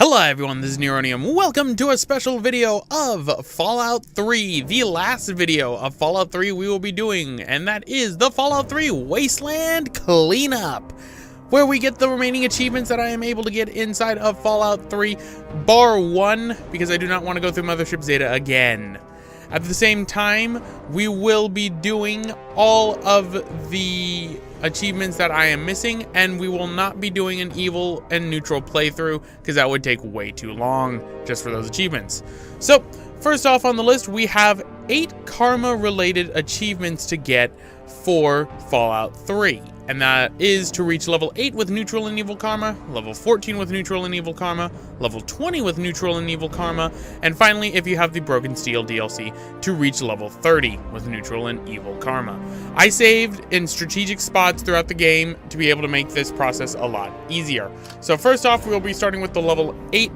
Hello everyone, this is Neronium. Welcome to a special video of Fallout 3, the last video of Fallout 3 we will be doing, and that is the Fallout 3 Wasteland Cleanup, where we get the remaining achievements that I am able to get inside of Fallout 3, bar one, because I do not want to go through Mothership Zeta again. At the same time, we will be doing all of the achievements that I am missing, and we will not be doing an evil and neutral playthrough because that would take way too long just for those achievements. So first off on the list, we have 8 karma related achievements to get for Fallout 3, and that is to reach level 8 with neutral and evil karma, level 14 with neutral and evil karma, level 20 with neutral and evil karma, and finally, if you have the Broken Steel DLC, to reach level 30 with neutral and evil karma. I saved in strategic spots throughout the game to be able to make this process a lot easier. So first off, we'll be starting with the level 8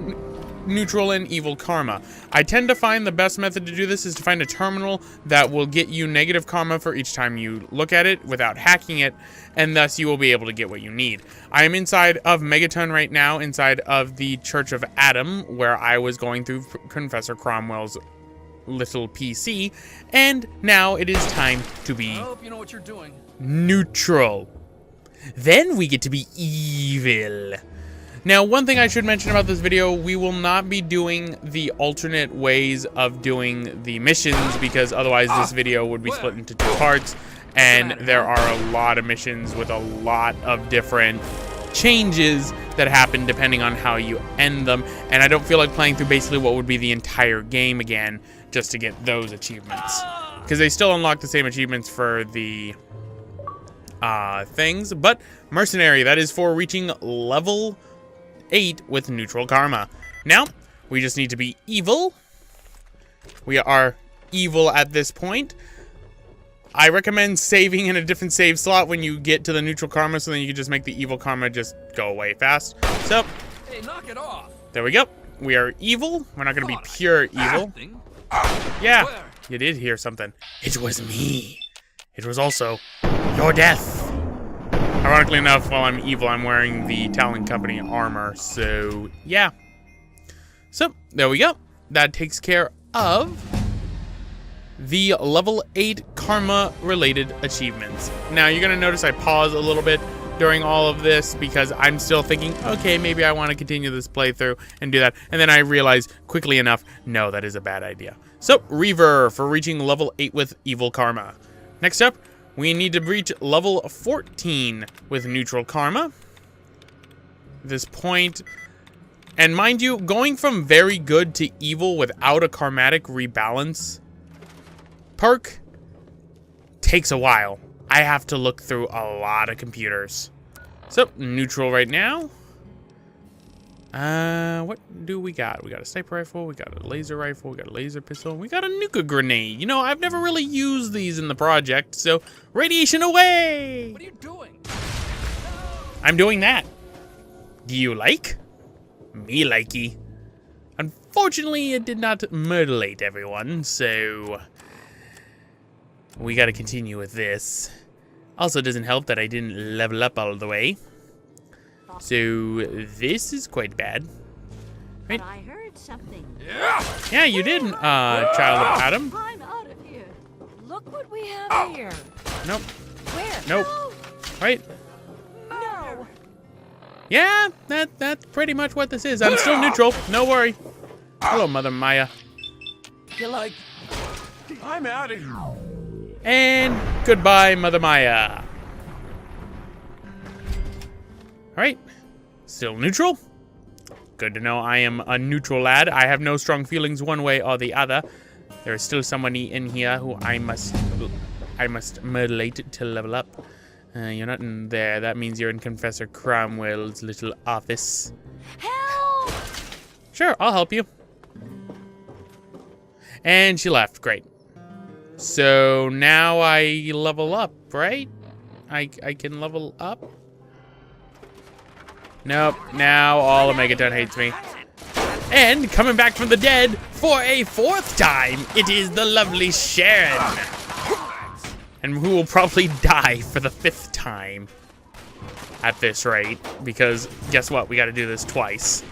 neutral and evil karma. I tend to find the best method to do this is to find a terminal that will get you negative karma for each time you look at it without hacking it, and thus you will be able to get what you need. I am inside of Megaton right now, inside of the Church of Adam, where I was going through Confessor Cromwell's little PC, and now it is time to be I hope you know what you're doing. Neutral. Then we get to be evil. Now, one thing I should mention about this video, we will not be doing the alternate ways of doing the missions because otherwise this video would be split into 2 parts, and there are a lot of missions with a lot of different changes that happen depending on how you end them, and I don't feel like playing through basically what would be the entire game again just to get those achievements, because they still unlock the same achievements for the things. But Mercenary, that is for reaching level 8 with neutral karma. Now, we just need to be evil. We are evil at this point. I recommend saving in a different save slot when you get to the neutral karma, so then you can just make the evil karma just go away fast. So, Hey, knock it off. there we go. We are evil. We're not going to be pure evil. Yeah, you did hear something. It was me. It was also your death. Ironically enough, while I'm evil, I'm wearing the Talon Company armor, so yeah. So, there we go. That takes care of the level 8 karma-related achievements. Now, you're going to notice I pause a little bit during all of this because I'm still thinking, okay, maybe I want to continue this playthrough and do that. And then I realize quickly enough, no, that is a bad idea. So, Reaver for reaching level 8 with evil karma. Next up, we need to reach level 14 with neutral karma. At this point, and mind you, going from very good to evil without a karmatic rebalance perk takes a while. I have to look through a lot of computers. So, neutral right now. What do we got? We got a sniper rifle, we got a laser rifle, we got a laser pistol, we got a nuka grenade. You know, I've never really used these in the project, so radiation away! What are you doing? I'm doing that. Do you like? Me likey. Unfortunately, it did not mutilate everyone, so we gotta continue with this. Also, it doesn't help that I didn't level up all the way. So this is quite bad. Right? But I heard something. Yeah, you did, child of Adam. I'm out of here. Look what we have here. Nope. Where? Nope. Right? No. Yeah, that's pretty much what this is. I'm still neutral. No worry. Hello, Mother Maya. You're like, I'm out of here. And goodbye, Mother Maya. Alright, still neutral. Good to know I am a neutral lad. I have no strong feelings one way or the other. There is still somebody in here who I must mutilate to level up. You're not in there. That means you're in Confessor Cromwell's little office. Help! Sure, I'll help you. And she left. Great. So now I level up, right? I can level up. Nope, now all of Megaton hates me. And coming back from the dead for a 4th time, it is the lovely Sharon. And who will probably die for the 5th time at this rate, because guess what? We got to do this twice.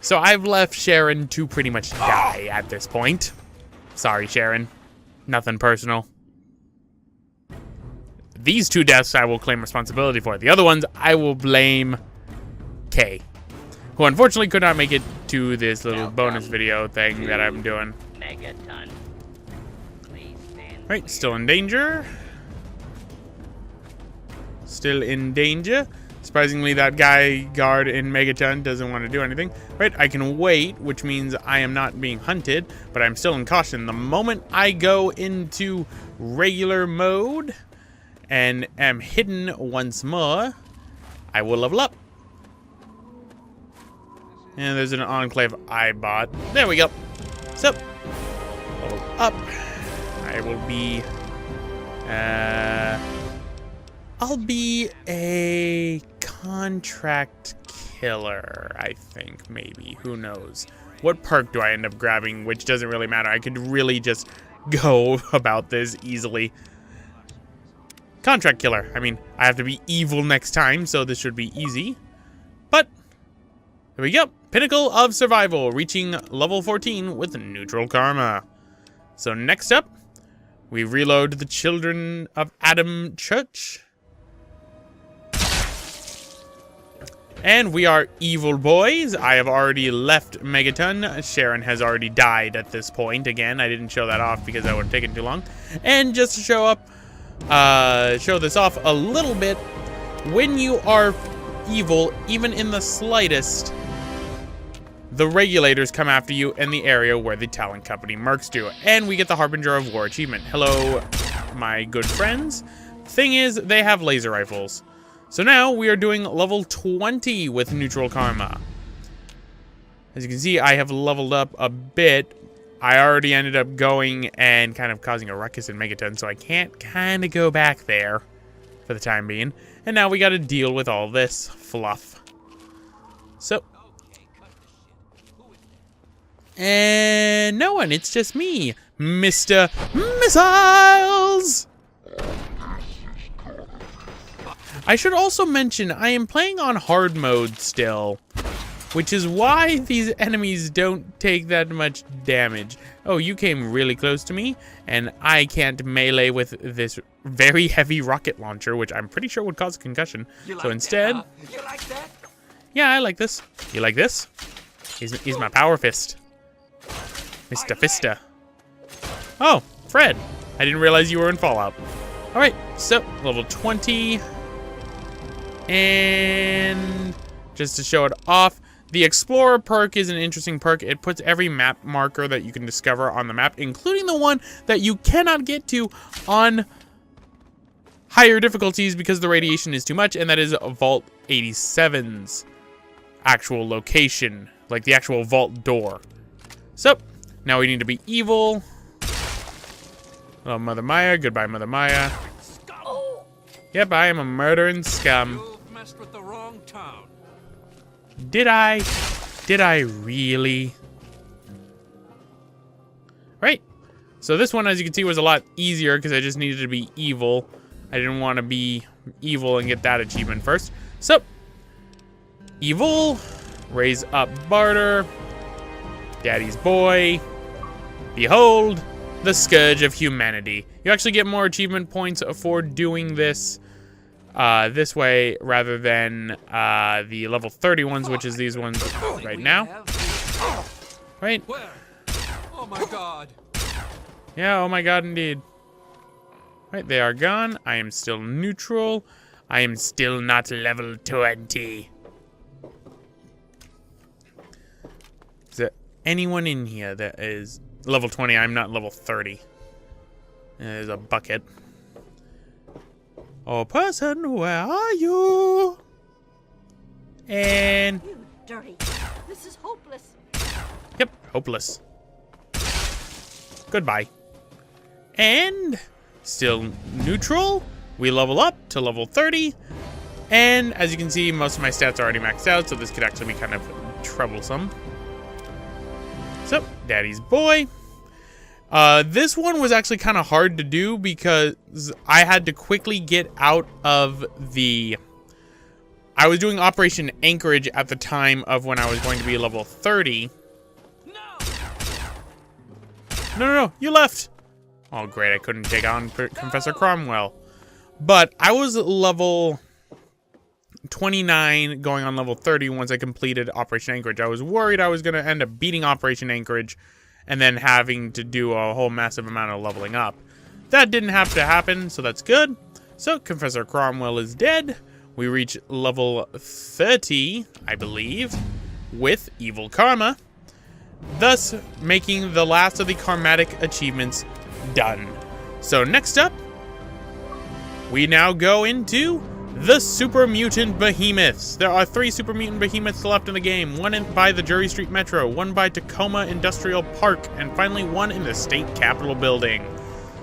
So I've left Sharon to pretty much die at this point. Sorry, Sharon. Nothing personal. These 2 deaths I will claim responsibility for. The other ones I will blame Kay, who unfortunately could not make it to this little bonus video thing that I'm doing. Megaton. Please stand Right, still in danger. Still in danger. Surprisingly, that guard in Megaton doesn't want to do anything. Right, I can wait, which means I am not being hunted, but I'm still in caution. The moment I go into regular mode and am hidden once more, I will level up. And there's an enclave I bought. There we go. So, level up. I will be... I'll be a contract killer, I think, maybe. Who knows? What perk do I end up grabbing, which doesn't really matter. I could really just go about this easily. Contract killer. I mean, I have to be evil next time, so this should be easy. But, here we go. Pinnacle of Survival, reaching level 14 with neutral karma. So next up, we reload the Children of Adam Church. And we are evil boys. I have already left Megaton. Sharon has already died at this point. Again, I didn't show that off because that would have taken too long. And just to show this off a little bit, when you are evil, even in the slightest, the regulators come after you in the area where the talent company mercs do. And we get the Harbinger of War achievement. Hello, my good friends. Thing is, they have laser rifles. So now we are doing level 20 with neutral karma. As you can see, I have leveled up a bit. I already ended up going and kind of causing a ruckus in Megaton, so I can't kind of go back there for the time being. And now we got to deal with all this fluff. So. And no one, it's just me, Mr. Missiles! I should also mention, I am playing on hard mode still, which is why these enemies don't take that much damage. Oh, you came really close to me, and I can't melee with this very heavy rocket launcher, which I'm pretty sure would cause a concussion. So instead... You like that? Yeah, I like this. You like this? He's my power fist. Mr. Fista. Oh, Fred. I didn't realize you were in Fallout. Alright, so level 20... And just to show it off, the Explorer perk is an interesting perk. It puts every map marker that you can discover on the map, including the one that you cannot get to on higher difficulties because the radiation is too much, and that is Vault 87's actual location, like the actual vault door. So, now we need to be evil. Hello, Mother Maya. Goodbye, Mother Maya. Yep, I am a murdering scum. With the wrong town. Did I? Did I really? Right. So this one, as you can see, was a lot easier because I just needed to be evil. I didn't want to be evil and get that achievement first. So, evil, raise up barter, daddy's boy, behold, the scourge of humanity. You actually get more achievement points for doing this this way rather than the level 30 ones, which is these ones right now. Right? Where? Oh my god. Yeah, oh my god, indeed. Right, they are gone. I am still neutral. I am still not level 20. Is there anyone in here that is level 20? I'm not level 30. There's a bucket. Oh, person, where are you? And... You dirty. This is hopeless. Yep, hopeless. Goodbye. And... still neutral. We level up to level 30. And as you can see, most of my stats are already maxed out, so this could actually be kind of troublesome. So, daddy's boy. This one was actually kind of hard to do because I had to quickly get out of the I was doing Operation Anchorage at the time of when I was going to be level 30. No, you left. Oh, great, I couldn't take on Professor Cromwell. But I was level 29 going on level 30 once I completed Operation Anchorage. I was worried I was going to end up beating Operation Anchorage and then having to do a whole massive amount of leveling up. That didn't have to happen, so that's good. So, Professor Cromwell is dead. We reach level 30, I believe, with Evil Karma, thus making the last of the karmatic achievements done. So next up, we now go into the Super Mutant Behemoths. There are 3 Super Mutant Behemoths left in the game, one by the Jury Street Metro, one by Tacoma Industrial Park, and finally one in the State Capitol Building.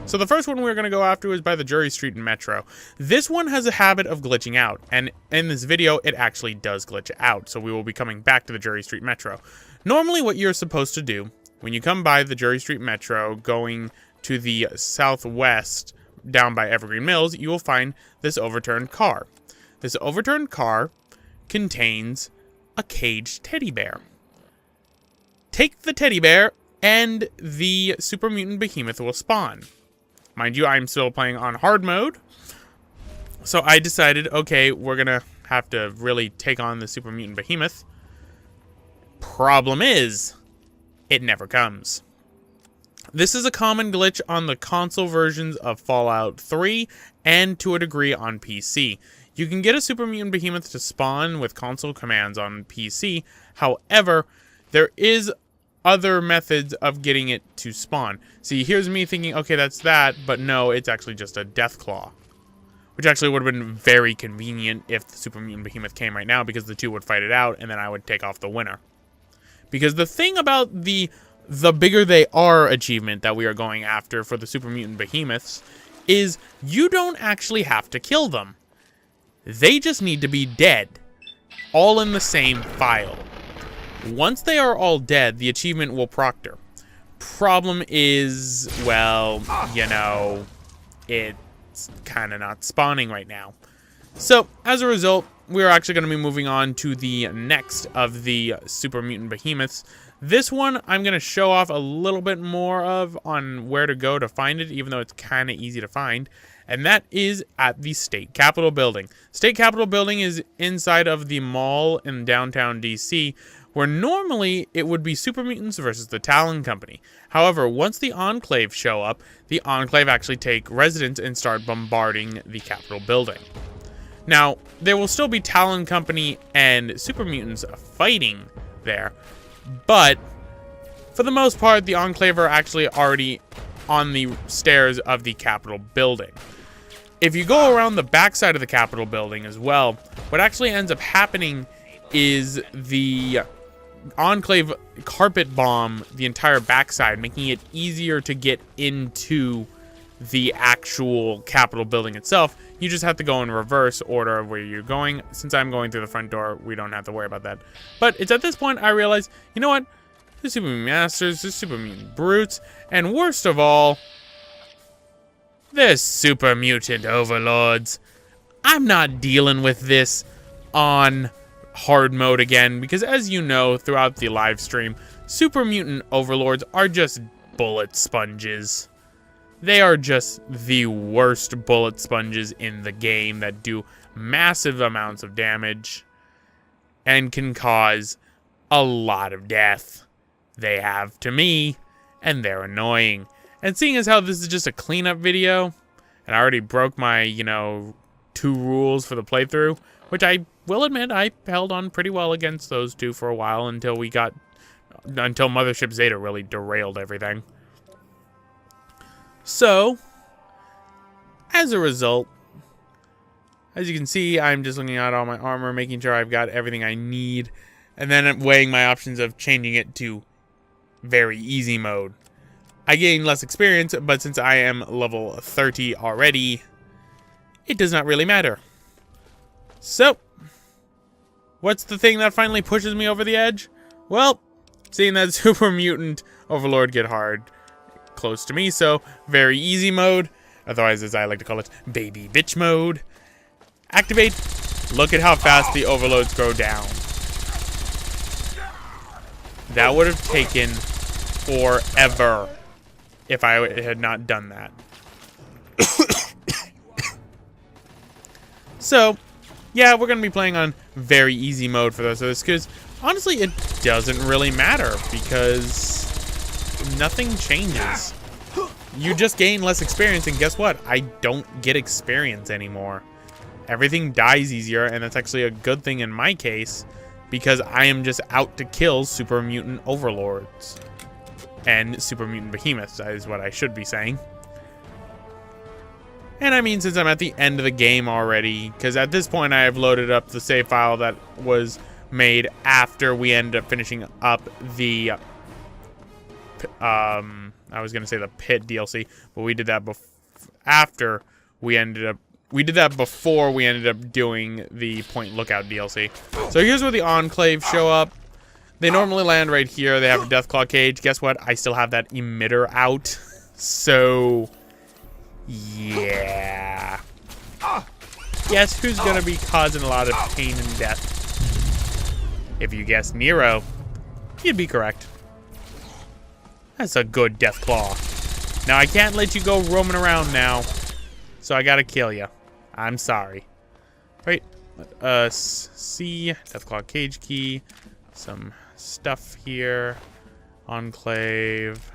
So the first one we're going to go after is by the Jury Street Metro. This one has a habit of glitching out, and in this video, it actually does glitch out, so we will be coming back to the Jury Street Metro. Normally, what you're supposed to do, when you come by the Jury Street Metro, going to the southwest, down by Evergreen Mills, you will find this overturned car. This overturned car contains a caged teddy bear. Take the teddy bear, and the Super Mutant Behemoth will spawn. Mind you, I'm still playing on hard mode, so I decided, okay, we're gonna have to really take on the Super Mutant Behemoth. Problem is, it never comes. This is a common glitch on the console versions of Fallout 3 and to a degree on PC. You can get a Super Mutant Behemoth to spawn with console commands on PC. However, there is other methods of getting it to spawn. See, here's me thinking, okay, that's that, but no, it's actually just a Deathclaw. Which actually would have been very convenient if the Super Mutant Behemoth came right now, because the two would fight it out, and then I would take off the winner. Because the thing about the bigger they are achievement that we are going after for the Super Mutant Behemoths is you don't actually have to kill them. They just need to be dead. All in the same file. Once they are all dead, the achievement will proctor. Problem is, well, you know, it's kind of not spawning right now. So, as a result, we're actually going to be moving on to the next of the Super Mutant Behemoths. This one, I'm going to show off a little bit more of on where to go to find it, even though it's kind of easy to find. And that is at the State Capitol Building. State Capitol Building is inside of the mall in downtown DC, where normally it would be Super Mutants versus the Talon Company. However, once the Enclave show up, the Enclave actually take residence and start bombarding the Capitol Building. Now, there will still be Talon Company and Super Mutants fighting there, but for the most part, the Enclave are actually already on the stairs of the Capitol Building. If you go around the backside of the Capitol Building as well, what actually ends up happening is the Enclave carpet bomb the entire backside, making it easier to get into the actual Capitol Building itself. You just have to go in reverse order of where you're going. Since I'm going through the front door, we don't have to worry about that. But it's at this point I realize, you know what? The Super Mutant Masters, the Super Mutant Brutes, and worst of all, the Super Mutant Overlords. I'm not dealing with this on hard mode again, because as you know throughout the live stream, Super Mutant Overlords are just bullet sponges. They are just the worst bullet sponges in the game that do massive amounts of damage and can cause a lot of death. They have to me, and they're annoying. And seeing as how this is just a cleanup video, and I already broke my, 2 rules for the playthrough, which I will admit I held on pretty well against those 2 for a while until Mothership Zeta really derailed everything. So, as a result, as you can see, I'm just looking at all my armor, making sure I've got everything I need, and then weighing my options of changing it to very easy mode. I gain less experience, but since I am level 30 already, it does not really matter. So, what's the thing that finally pushes me over the edge? Well, seeing that Super Mutant Overlord get hard close to me, so very easy mode, otherwise as I like to call it, baby bitch mode. Activate, Look at how fast the overloads go down. That would have taken forever if I had not done that. So, yeah, we're going to be playing on very easy mode for this because honestly, it doesn't really matter because nothing changes. You just gain less experience, and guess what? I don't get experience anymore. Everything dies easier, and that's actually a good thing in my case because I am just out to kill super mutant overlords. And super mutant behemoths is what I should be saying. And I mean, since I'm at the end of the game already, because at this point I have loaded up the save file that was made after we ended up finishing up the, I was going to say the Pit DLC, but we did that after we ended up, we did that before we ended up doing the Point Lookout DLC. So here's where the Enclave show up. They normally land right here. They have a Deathclaw cage. Guess what? I still have that emitter out. So, yeah. Guess who's going to be causing a lot of pain and death? If you guessed Nero, you'd be correct. That's a good Deathclaw. Now, I can't let you go roaming around now. So I got to kill you. I'm sorry. Right. Let us see. Deathclaw cage key. Some stuff here. Enclave.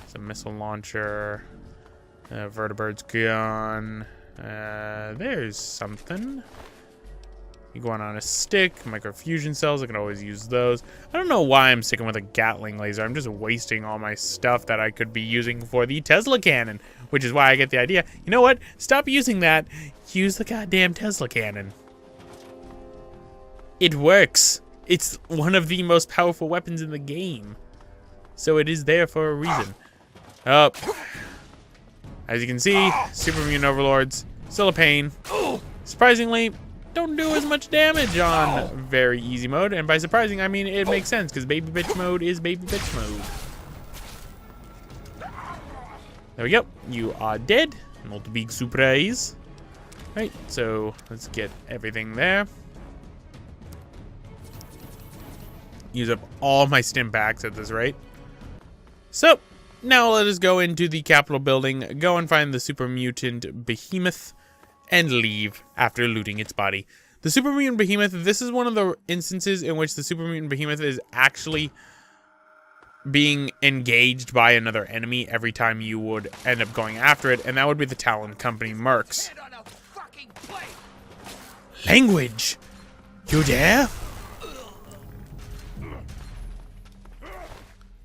Some missile launcher. Vertibird's gun. There's something. Iguana on a stick. Microfusion cells. I can always use those. I don't know why I'm sticking with a Gatling laser. I'm just wasting all my stuff that I could be using for the Tesla cannon. Which is why I get the idea. You know what? Stop using that. Use the goddamn Tesla cannon. It works. It's one of the most powerful weapons in the game. So it is there for a reason. Oh. As you can see, super mutant overlords, still a pain. Surprisingly, don't do as much damage on very easy mode. And by surprising, I mean it makes sense because baby bitch mode is baby bitch mode. There we go. You are dead. Not a big surprise. Right, so let's get everything there. Use up all my stim packs at this rate. So, now let us go into the Capitol building, go and find the super mutant behemoth, and leave after looting its body. The super mutant behemoth, this is one of the instances in which the super mutant behemoth is actually being engaged by another enemy every time you would end up going after it, and that would be the Talon Company mercs. Language! You dare?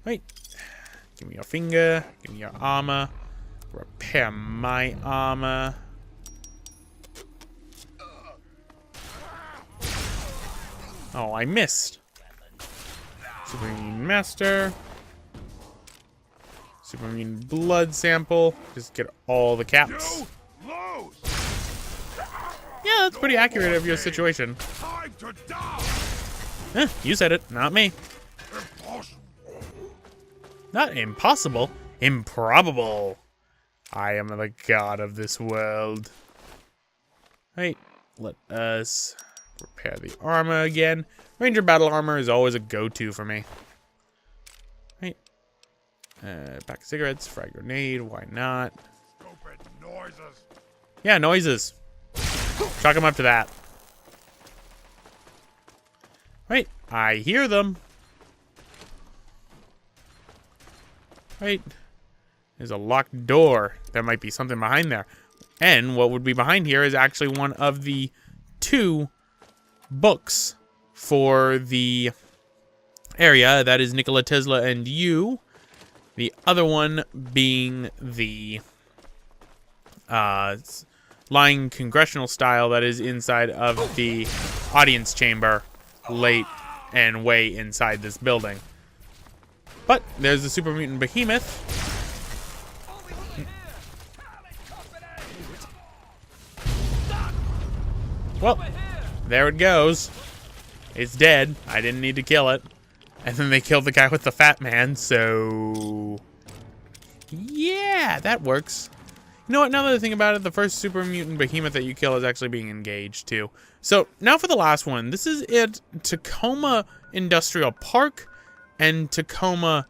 Right. Give me your finger. Give me your armor. Repair my armor. Oh, I missed. Super Mutant Master. Super Mutant Blood Sample. Just get all the caps. Yeah, that's pretty accurate of your situation. You said it, not me. Not impossible. Improbable. I am the god of this world. Right. Let us repair the armor again. Ranger battle armor is always a go-to for me. Right. Pack of cigarettes, frag grenade. Why not? Stupid noises. Yeah, noises. Chalk them up to that. Right. I hear them. Right. There's a locked door. There might be something behind there. And what would be behind here is actually one of the 2 books for the area. That is Nikola Tesla and You. The other one being the lying congressional style that is inside of the audience chamber late and way inside this building. But there's the super mutant behemoth. Well, there it goes. It's dead. I didn't need to kill it. And then they killed the guy with the fat man, so... yeah, that works. You know what, now that I think about it, the first super mutant behemoth that you kill is actually being engaged, too. So, now for the last one. This is at Tacoma Industrial Park and Tacoma,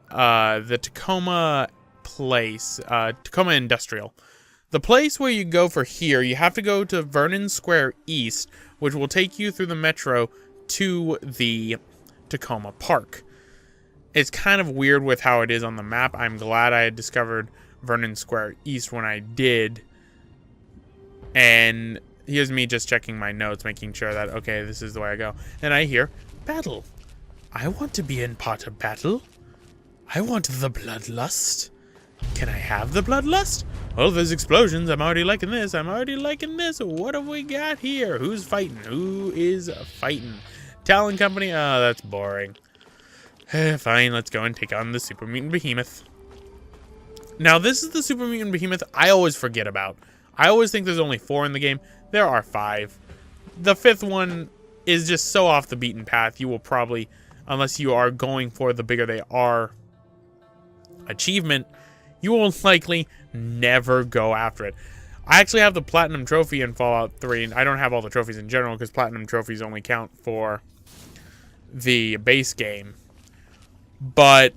the Tacoma place, Tacoma Industrial. The place where you go for here, you have to go to Vernon Square East, which will take you through the metro to the Tacoma Park. It's kind of weird with how it is on the map. I'm glad I had discovered Vernon Square East when I did. And here's me just checking my notes, making sure that, okay, this is the way I go. And I hear, battle. I want to be in part of battle. I want the bloodlust. Can I have the bloodlust? Oh, there's explosions. I'm already liking this. I'm already liking this. What have we got here? Who's fighting? Who is fighting? Talon Company? Oh, that's boring. Fine, let's go and take on the Super Mutant Behemoth. Now, this is the Super Mutant Behemoth I always forget about. I always think there's only 4 in the game. There are 5. The 5th one is just so off the beaten path. You will probably, unless you are going for the bigger they are achievement, you will likely never go after it. I actually have the Platinum Trophy in Fallout 3. I don't have all the trophies in general because Platinum Trophies only count for the base game. But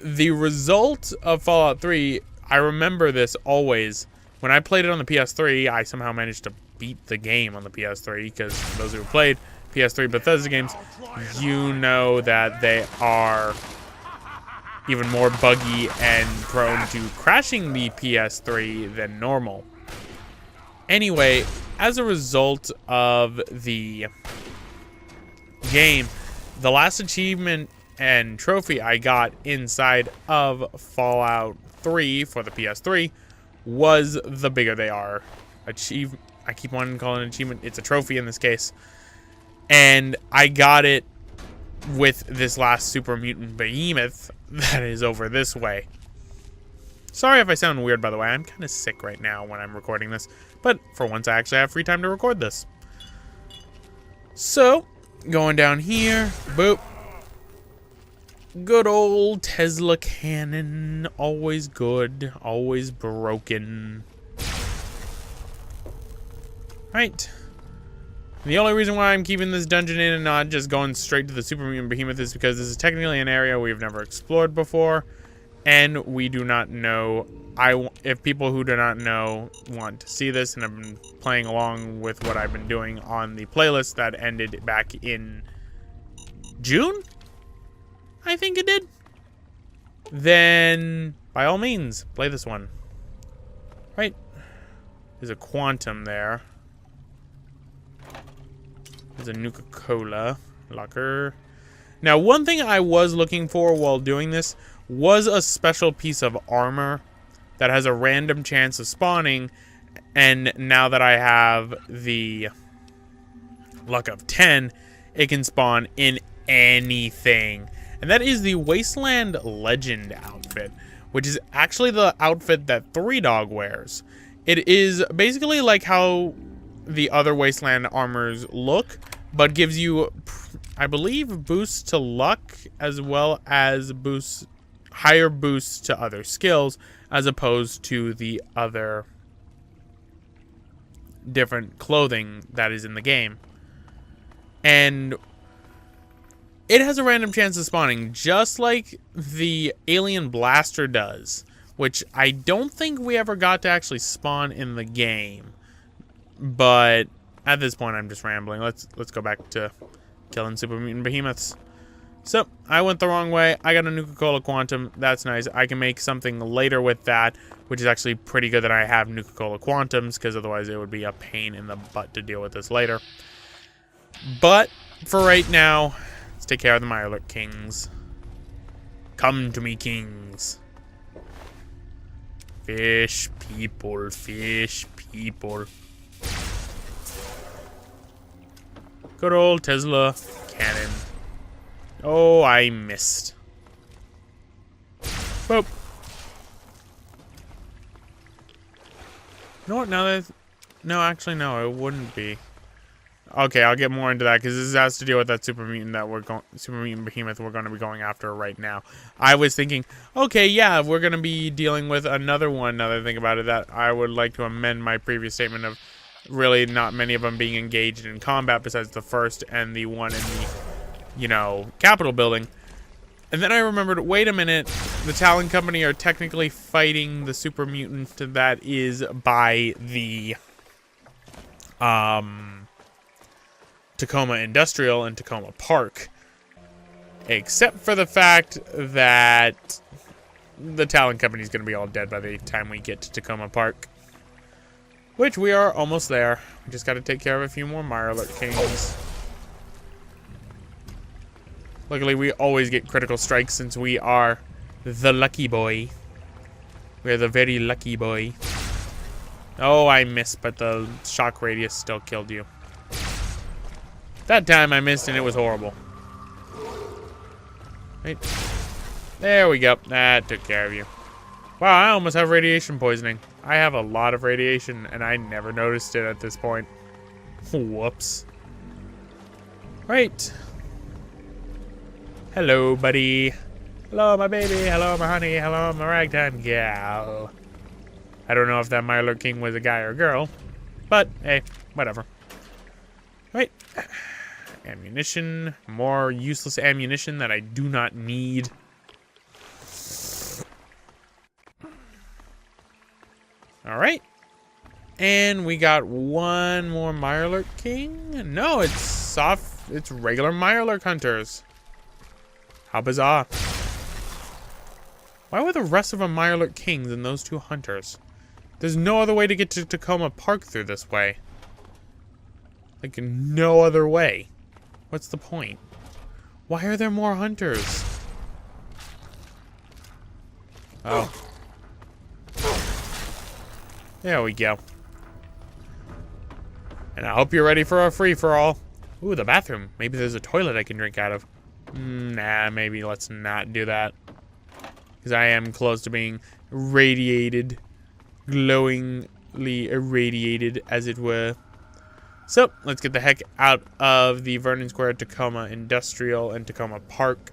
the result of Fallout 3, I remember this always. When I played it on the PS3, I somehow managed to beat the game on the PS3 because those who played PS3 Bethesda games, you know that they are even more buggy and prone to crashing the PS3 than normal. Anyway, as a result of the game, the last achievement and trophy I got inside of Fallout 3 for the PS3 was the bigger they are I keep wanting to call it an achievement. It's a trophy in this case. And I got it with this last Super Mutant Behemoth that is over this way. Sorry if I sound weird, by the way. I'm kind of sick right now when I'm recording this. But for once, I actually have free time to record this. So, going down here. Boop. Good old Tesla cannon. Always good. Always broken. Right. The only reason why I'm keeping this dungeon in and not just going straight to the Super Mutant Behemoth is because this is technically an area we've never explored before. And we do not know. If people who do not know want to see this and have been playing along with what I've been doing on the playlist that ended back in June, I think it did, then by all means, play this one. Right. There's a quantum there. There's a Nuka-Cola locker. Now, one thing I was looking for while doing this was a special piece of armor that has a random chance of spawning, and now that I have the luck of 10, it can spawn in anything. And that is the Wasteland Legend outfit, which is actually the outfit that 3Dog wears. It is basically like how the other Wasteland armors look, but gives you, I believe, boosts to luck as well as higher boosts to other skills, as opposed to the other different clothing that is in the game. And it has a random chance of spawning, just like the Alien Blaster does, which I don't think we ever got to actually spawn in the game. But at this point, I'm just rambling. Let's go back to killing Super Mutant Behemoths. So, I went the wrong way. I got a Nuka-Cola Quantum. That's nice. I can make something later with that, which is actually pretty good that I have Nuka-Cola Quantums, because otherwise it would be a pain in the butt to deal with this later. But, for right now, let's take care of the Mirelurk Kings. Come to me, kings. Fish people, fish people. Good old Tesla cannon. Oh, I missed. Boop. You know what? Now that no, actually no, it wouldn't be. Okay, I'll get more into that because this has to deal with that super mutant behemoth we're going to be going after right now. I was thinking, okay, yeah, we're going to be dealing with another one. Now that I think about it, that I would like to amend my previous statement of really not many of them being engaged in combat besides the first and the one in the, you know, Capitol building. And then I remembered, wait a minute, the Talon Company are technically fighting the super mutant that is by the Tacoma Industrial and Tacoma Park. Except for the fact that the Talon Company is going to be all dead by the time we get to Tacoma Park. Which we are almost there. We just got to take care of a few more Mirelurk Kings. Luckily, we always get critical strikes since we are the lucky boy. We're the very lucky boy. Oh, I missed, but the shock radius still killed you. That time I missed and it was horrible. Right. There we go. That took care of you. Wow, I almost have radiation poisoning. I have a lot of radiation and I never noticed it at this point. Whoops. Right. Hello, buddy. Hello, my baby. Hello, my honey. Hello, my ragtime gal. I don't know if that Mirelurk King was a guy or a girl, but hey, whatever. Right. Ammunition. More useless ammunition that I do not need. Alright. And we got one more Mirelurk King. No, it's soft. It's regular Mirelurk hunters. How bizarre. Why were the rest of them Mirelurk Kings and those two hunters? There's no other way to get to Tacoma Park through this way. Like, no other way. What's the point? Why are there more hunters? Oh. There we go. And I hope you're ready for our free-for-all. Ooh, the bathroom. Maybe there's a toilet I can drink out of. Nah, maybe let's not do that. Because I am close to being radiated. Glowingly irradiated, as it were. So, let's get the heck out of the Vernon Square, Tacoma Industrial, and Tacoma Park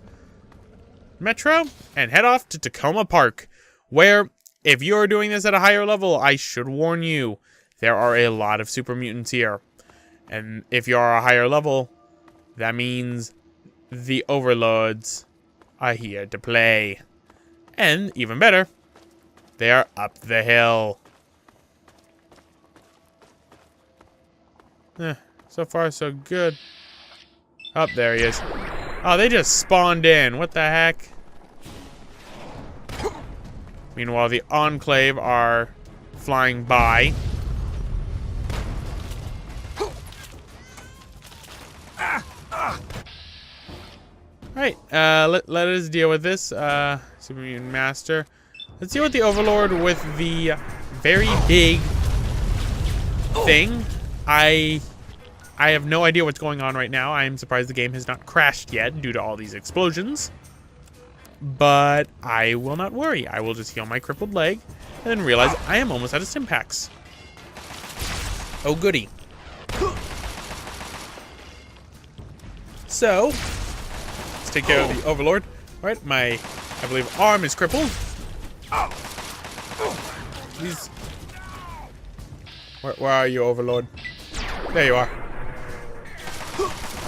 Metro, and head off to Tacoma Park, where, if you're doing this at a higher level, I should warn you, there are a lot of super mutants here. And if you are a higher level, that means the overlords are here to play. And, even better, they are up the hill. So far, so good. Oh, there he is. Oh, they just spawned in. What the heck? Meanwhile, the Enclave are flying by. Alright, let us deal with this. Super Mutant Master. Let's deal with the Overlord with the very big thing. I have no idea what's going on right now. I am surprised the game has not crashed yet due to all these explosions. But I will not worry. I will just heal my crippled leg and then realize I am almost out of stim packs. Oh, goody. So, let's take care of the Overlord. All right, my, I believe, arm is crippled. He's... Where are you, Overlord? There you are.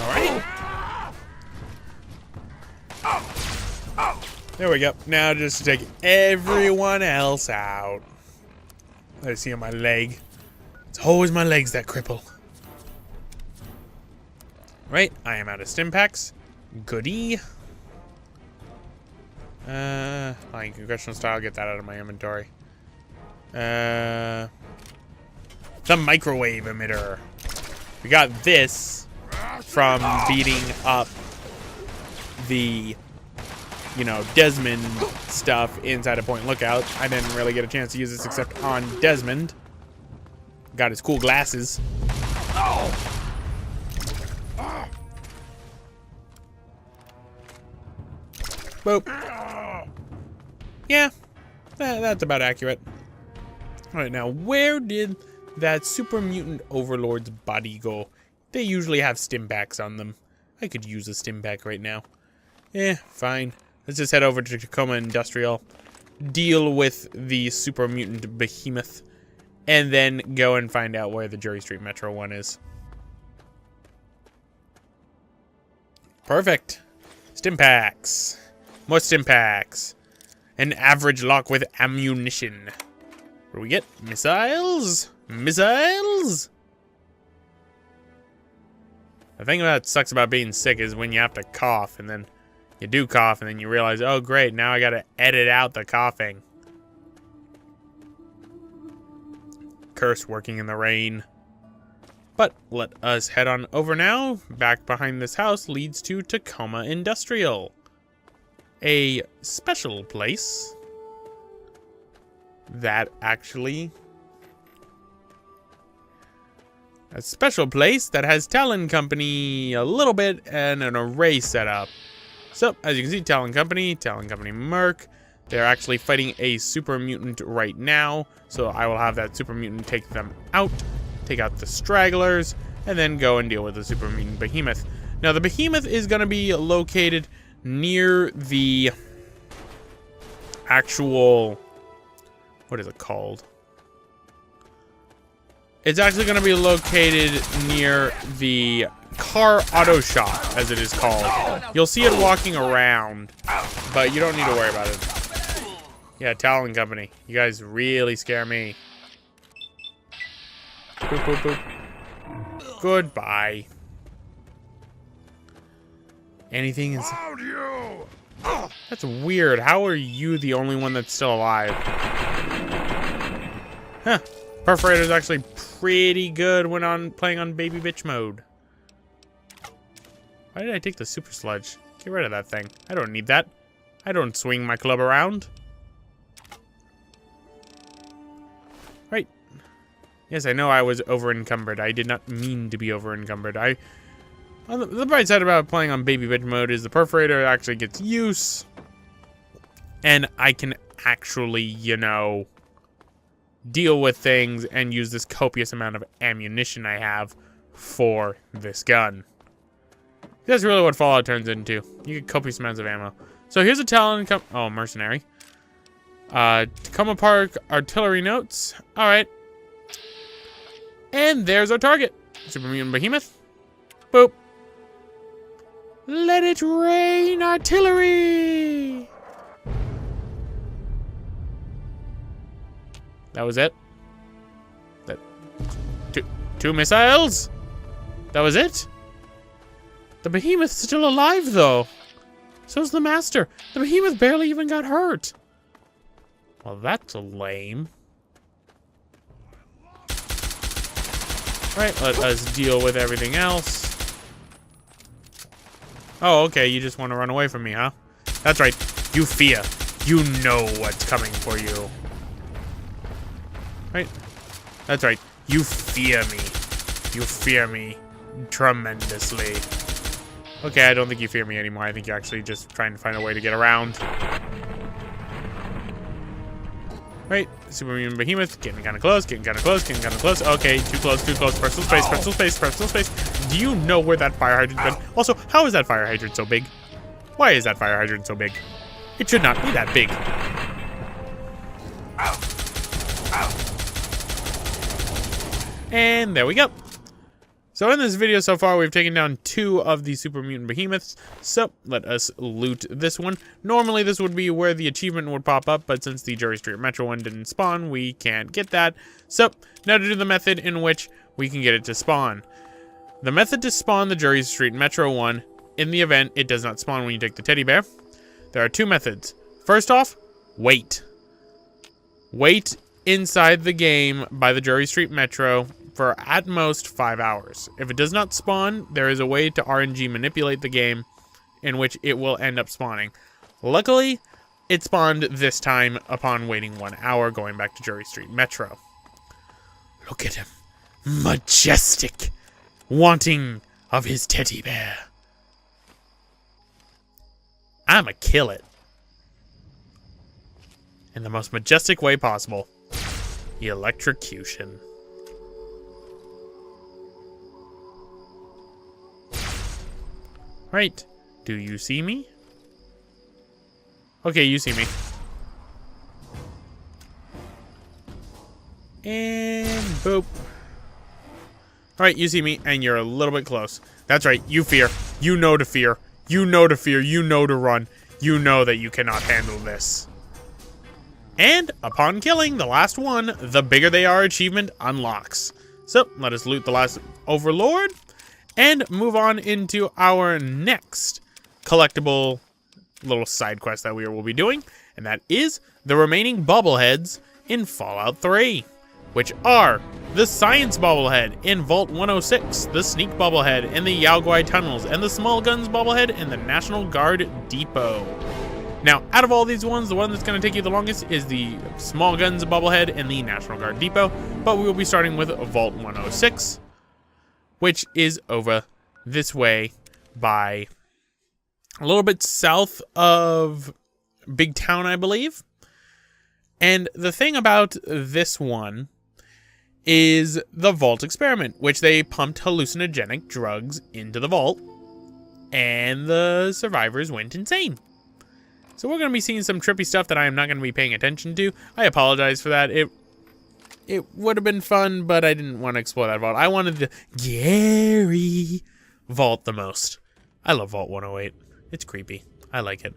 Alright. There we go. Now just to take everyone else out. Let's see on my leg. It's always my legs that cripple. Right, I am out of stim packs. Goody. Flying congressional style, get that out of my inventory. The microwave emitter. We got this from beating up the, you know, Desmond stuff inside of Point Lookout. I didn't really get a chance to use this except on Desmond. Got his cool glasses. Boop. Yeah, that's about accurate. Alright, now where did that super mutant overlord's body go? They usually have stim packs on them. I could use a stim pack right now. Fine. Let's just head over to Tacoma Industrial, deal with the super mutant behemoth, and then go and find out where the Jury Street Metro one is. Perfect. Stim packs. More stim packs. An average lock with ammunition. What do we get? Missiles? Missiles? The thing that sucks about being sick is when you have to cough, and then you do cough, and then you realize, oh great, now I gotta edit out the coughing. Curse working in the rain. But let us head on over now. Back behind this house leads to Tacoma Industrial. A special place that actually... A special place that has Talon Company a little bit and an array set up. So, as you can see, Talon Company Merc. They're actually fighting a super mutant right now. So I will have that super mutant take them out, take out the stragglers, and then go and deal with the super mutant behemoth. Now the behemoth is going to be located near the actual, what is it called? It's actually going to be located near the car auto shop, as it is called. You'll see it walking around, but you don't need to worry about it. Yeah, Talon Company. You guys really scare me. Boop, boop, boop. Goodbye. Anything is... That's weird. How are you the only one that's still alive? Huh. Perforator's actually pretty good when playing on baby bitch mode. Why did I take the super sludge? Get rid of that thing. I don't need that. I don't swing my club around. Right. Yes, I know I was over-encumbered. I did not mean to be over-encumbered. On the bright side about playing on baby bitch mode is the perforator actually gets use. And I can actually, you know, deal with things and use this copious amount of ammunition I have for this gun. That's really what Fallout turns into. You get copious amounts of ammo. So here's a Talon mercenary. Tacoma Park artillery notes. Alright. And there's our target. Super mutant behemoth. Boop. Let it rain artillery! That was it? Two missiles? That was it? The behemoth's still alive, though. So's the master. The behemoth barely even got hurt. Well, that's lame. Alright, let us deal with everything else. Oh, okay, you just want to run away from me, huh? That's right. You fear. You know what's coming for you. Right? That's right. You fear me. You fear me tremendously. Okay, I don't think you fear me anymore. I think you're actually just trying to find a way to get around. Right, super mutant behemoth, getting kind of close, getting kind of close, getting kind of close. Okay, too close, too close. Personal space, personal space, personal space. Do you know where that fire hydrant's been? Also, how is that fire hydrant so big? Why is that fire hydrant so big? It should not be that big. And there we go. So in this video so far, we've taken down 2 of the super mutant behemoths. So let us loot this one. Normally this would be where the achievement would pop up, but since the Jury Street Metro one didn't spawn, we can't get that. So now to do the method in which we can get it to spawn. The method to spawn the Jury Street Metro one, in the event it does not spawn when you take the teddy bear, there are 2 methods. First off, wait. Wait inside the game by the Jury Street Metro for at most 5 hours. If it does not spawn, there is a way to RNG manipulate the game in which it will end up spawning. Luckily, it spawned this time upon waiting 1 hour going back to Jury Street Metro. Look at him. Majestic. Wanting of his teddy bear. I'ma kill it. In the most majestic way possible. Electrocution. Right. Do you see me? Okay, you see me. And boop. Alright, you see me, and you're a little bit close. That's right, you fear. You know to fear. You know to fear. You know to run. You know that you cannot handle this. And upon killing the last one, the bigger they are achievement unlocks. So, let us loot the last overlord and move on into our next collectible little side quest that we will be doing, and that is the remaining bobbleheads in Fallout 3, which are the Science bobblehead in Vault 106, the Sneak bobblehead in the Yaoguai Tunnels, and the Small Guns bobblehead in the National Guard Depot. Now, out of all these ones, the one that's going to take you the longest is the Small Guns bobblehead in the National Guard Depot, but we will be starting with Vault 106, which is over this way by a little bit south of Big Town, I believe. And the thing about this one is the vault experiment, which they pumped hallucinogenic drugs into the vault, and the survivors went insane. So we're going to be seeing some trippy stuff that I am not going to be paying attention to. I apologize for that. It would have been fun, but I didn't want to explore that vault. I wanted the Gary vault the most. I love Vault 108. It's creepy. I like it.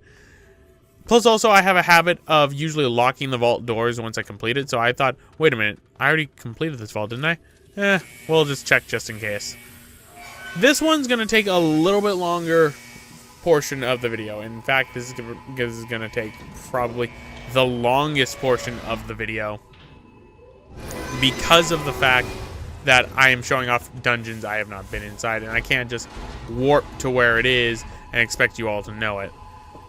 Plus, also, I have a habit of usually locking the vault doors once I complete it, so I thought, wait a minute, I already completed this vault, didn't I? We'll just check just in case. This one's going to take a little bit longer portion of the video. In fact, this is going to take probably the longest portion of the video because of the fact that I am showing off dungeons I have not been inside, and I can't just warp to where it is and expect you all to know it.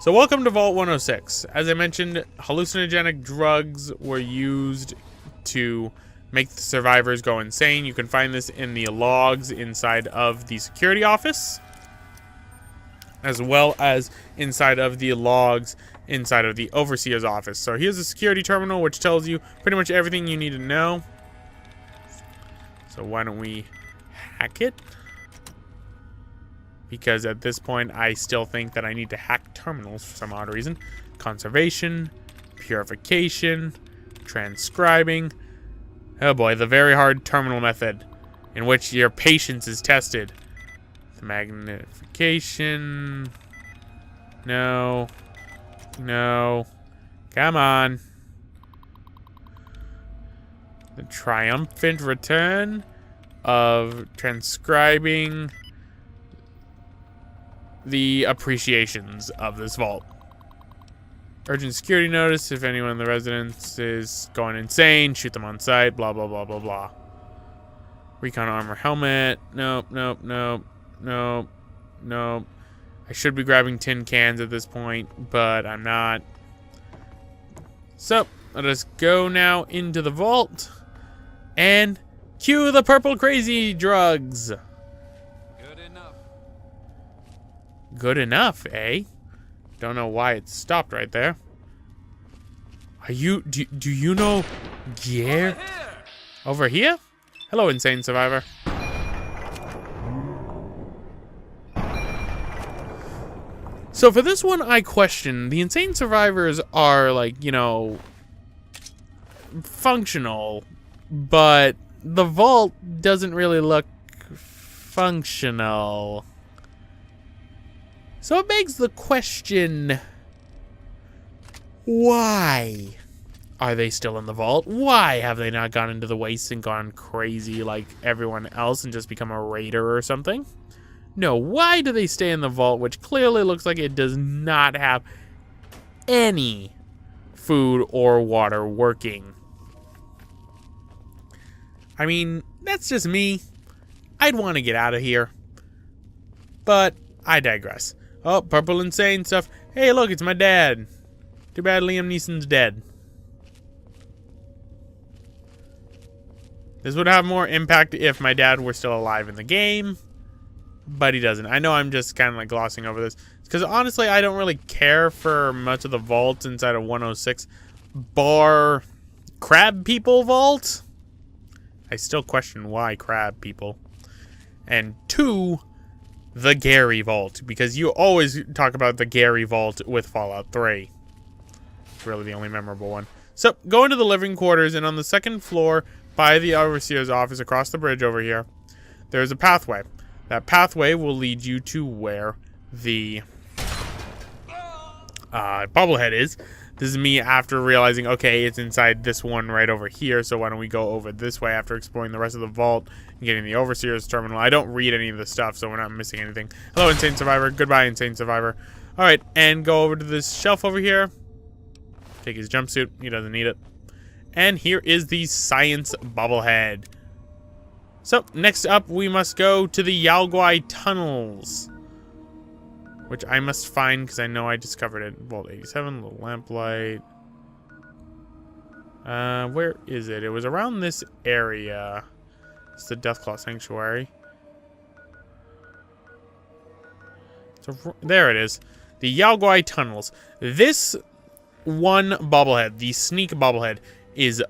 So welcome to Vault 106. As I mentioned, hallucinogenic drugs were used to make the survivors go insane. You can find this in the logs inside of the security office, as well as inside of the logs inside of the overseer's office. So here's the security terminal, which tells you pretty much everything you need to know. So why don't we hack it? Because at this point, I still think that I need to hack terminals for some odd reason. Conservation, purification, transcribing. Oh boy, the very hard terminal method in which your patience is tested. The magnification. No. No. Come on. The triumphant return of transcribing the appreciations of this vault. Urgent security notice. If anyone in the residence is going insane, shoot them on sight. Blah, blah, blah, blah, blah. Recon armor helmet. Nope, nope, nope, nope, nope. I should be grabbing tin cans at this point, but I'm not. So, let us go now into the vault and cue the purple crazy drugs. Good enough. Good enough, eh? Don't know why it stopped right there. Are you... Do you know... Gear? Over here? Hello, insane survivor. So for this one, I question. The insane survivors are, like, you know, functional, but the vault doesn't really look functional. So it begs the question, why are they still in the vault? Why have they not gone into the wastes and gone crazy like everyone else and just become a raider or something? No, why do they stay in the vault, which clearly looks like it does not have any food or water working? I mean, that's just me. I'd want to get out of here. But I digress. Oh, purple insane stuff. Hey, look, it's my dad. Too bad Liam Neeson's dead. This would have more impact if my dad were still alive in the game. But he doesn't. I know I'm just kind of like glossing over this. Because honestly, I don't really care for much of the vaults inside of 106. Bar Crab People Vault. I still question why Crab People. And 2, the Gary Vault, because you always talk about the Gary Vault with Fallout 3. It's really the only memorable one. So, go into the living quarters, and on the second floor, by the Overseer's office across the bridge over here, there's a pathway. That pathway will lead you to where the bobblehead is. This is me after realizing, okay, it's inside this one right over here, so why don't we go over this way after exploring the rest of the vault and getting the Overseer's terminal. I don't read any of the stuff, so we're not missing anything. Hello, Insane Survivor. Goodbye, Insane Survivor. Alright, and go over to this shelf over here. Take his jumpsuit. He doesn't need it. And here is the science bobblehead. So, next up, we must go to the Yalguai tunnels, which I must find because I know I discovered it. Vault 87, little lamplight. Where is it? It was around this area. It's the Deathclaw Sanctuary. So, there it is. The Yalguai tunnels. This one bobblehead, the sneak bobblehead, is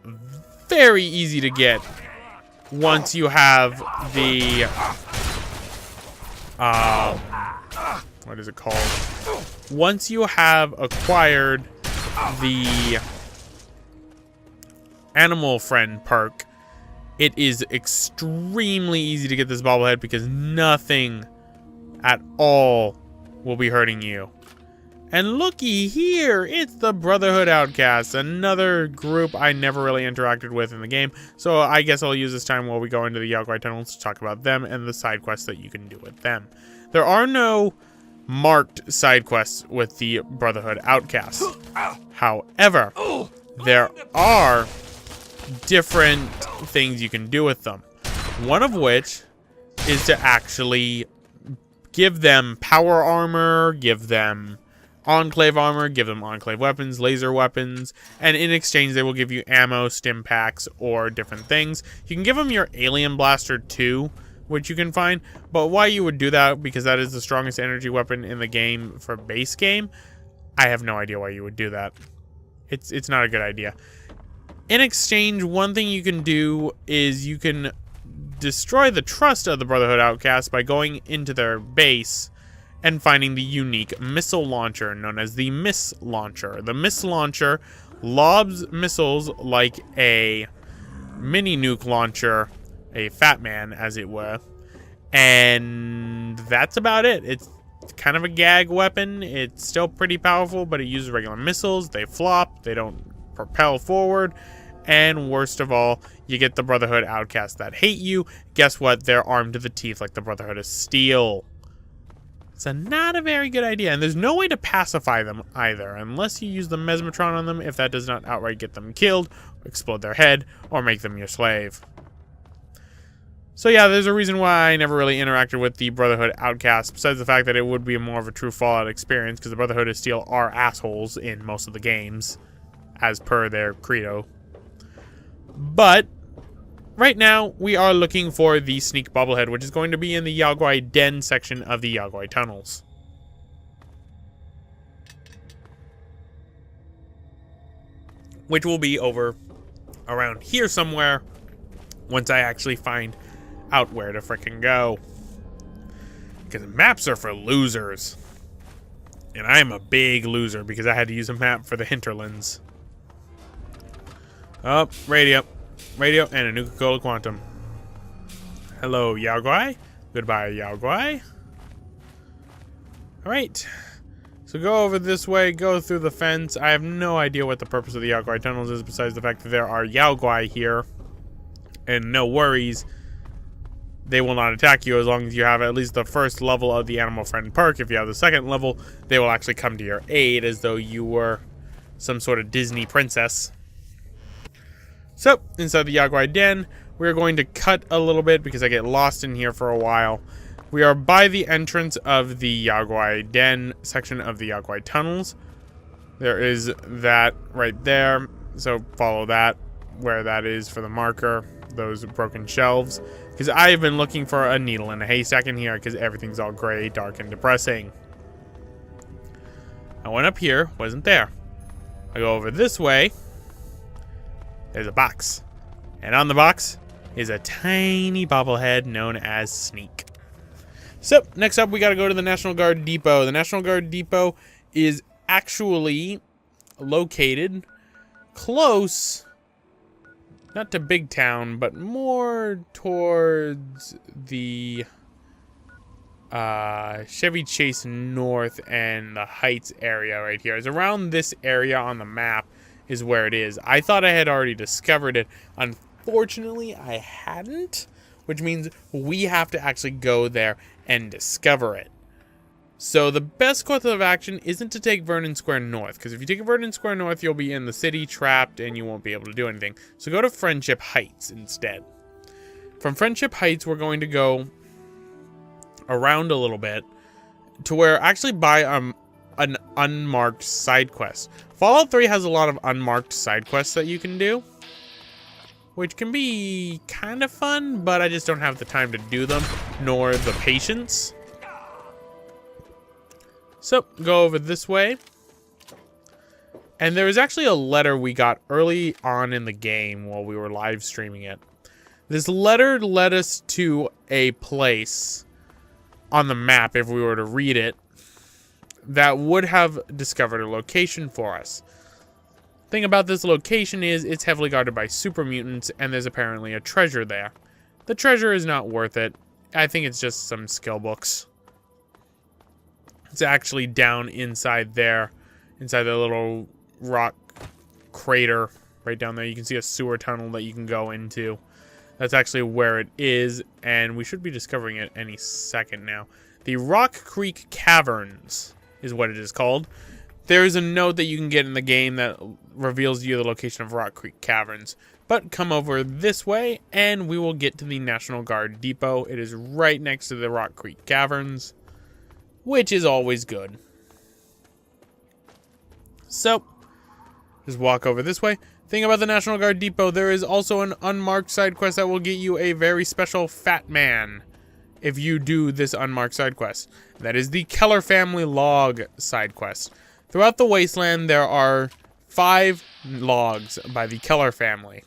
very easy to get once you have the what is it called? Once you have acquired the Animal Friend perk, it is extremely easy to get this bobblehead because nothing at all will be hurting you. And looky here, it's the Brotherhood Outcasts, another group I never really interacted with in the game. So I guess I'll use this time while we go into the Yalguai tunnels to talk about them and the side quests that you can do with them. There are no marked side quests with the Brotherhood Outcasts. However, there are different things you can do with them. One of which is to actually give them power armor, give them Enclave armor, give them Enclave weapons, laser weapons, and in exchange they will give you ammo, stim packs, or different things. You can give them your Alien Blaster too, which you can find, but why you would do that, because that is the strongest energy weapon in the game for base game, I have no idea why you would do that. It's not a good idea. In exchange, one thing you can do is you can destroy the trust of the Brotherhood Outcasts by going into their base and finding the unique missile launcher known as the Miss Launcher. The Miss Launcher lobs missiles like a mini nuke launcher, a Fat Man as it were, and that's about it. It's kind of a gag weapon. It's still pretty powerful, but it uses regular missiles. They flop, they don't propel forward, and worst of all, you get the Brotherhood Outcasts that hate you. Guess what? They're armed to the teeth like the Brotherhood of Steel. So not a very good idea, and there's no way to pacify them either, unless you use the Mesmetron on them, if that does not outright get them killed, explode their head, or make them your slave. So yeah, there's a reason why I never really interacted with the Brotherhood Outcasts, besides the fact that it would be more of a true Fallout experience, because the Brotherhood of Steel are assholes in most of the games, as per their credo. But right now, we are looking for the sneak bobblehead, which is going to be in the Yalguai Den section of the Yalguai tunnels. Which will be over around here somewhere once I actually find out where to frickin' go. Because maps are for losers. And I'm a big loser because I had to use a map for the hinterlands. Oh, radio. Radio and a Nuka-Cola Quantum. Hello, Yalguai. Goodbye, Yalguai. Alright. So go over this way, go through the fence. I have no idea what the purpose of the Yalguai tunnels is, besides the fact that there are Yalguai here. And no worries, they will not attack you as long as you have at least the first level of the Animal Friend perk. If you have the second level, they will actually come to your aid as though you were some sort of Disney princess. So, inside the Yalguai Den, we're going to cut a little bit because I get lost in here for a while. We are by the entrance of the Yalguai Den section of the Yalguai tunnels. There is that right there, so follow that, where that is for the marker, those broken shelves. Because I've been looking for a needle in a haystack in here because everything's all gray, dark, and depressing. I went up here, wasn't there. I go over this way. There's a box, and on the box is a tiny bobblehead known as Sneak. So, next up, we got to go to the National Guard Depot. The National Guard Depot is actually located close, not to Big Town, but more towards the Chevy Chase North and the Heights area right here. It's around this area on the map is where it is. I thought I had already discovered it. Unfortunately, I hadn't, which means we have to actually go there and discover it. So the best course of action isn't to take Vernon Square North, because if you take Vernon Square North, you'll be in the city, trapped, and you won't be able to do anything. So go to Friendship Heights instead. From Friendship Heights, we're going to go around a little bit to where actually by an unmarked side quest. Fallout 3 has a lot of unmarked side quests that you can do, which can be kind of fun, but I just don't have the time to do them, nor the patience. So, go over this way. And there was actually a letter we got early on in the game while we were live streaming it. This letter led us to a place on the map, if we were to read it, that would have discovered a location for us. Thing about this location is it's heavily guarded by super mutants, and there's apparently a treasure there. The treasure is not worth it. I think it's just some skill books. It's actually down inside there, inside the little rock crater right down there. You can see a sewer tunnel that you can go into. That's actually where it is, and we should be discovering it any second now. The Rock Creek Caverns is what it is called. There is a note that you can get in the game that reveals to you the location of Rock Creek Caverns. But come over this way, and we will get to the National Guard Depot. It is right next to the Rock Creek Caverns, which is always good. So, just walk over this way. Thing about the National Guard Depot, there is also an unmarked side quest that will get you a very special fat man if you do this unmarked side quest. That is the Keller Family Log side quest. Throughout the Wasteland, there are 5 logs by the Keller family.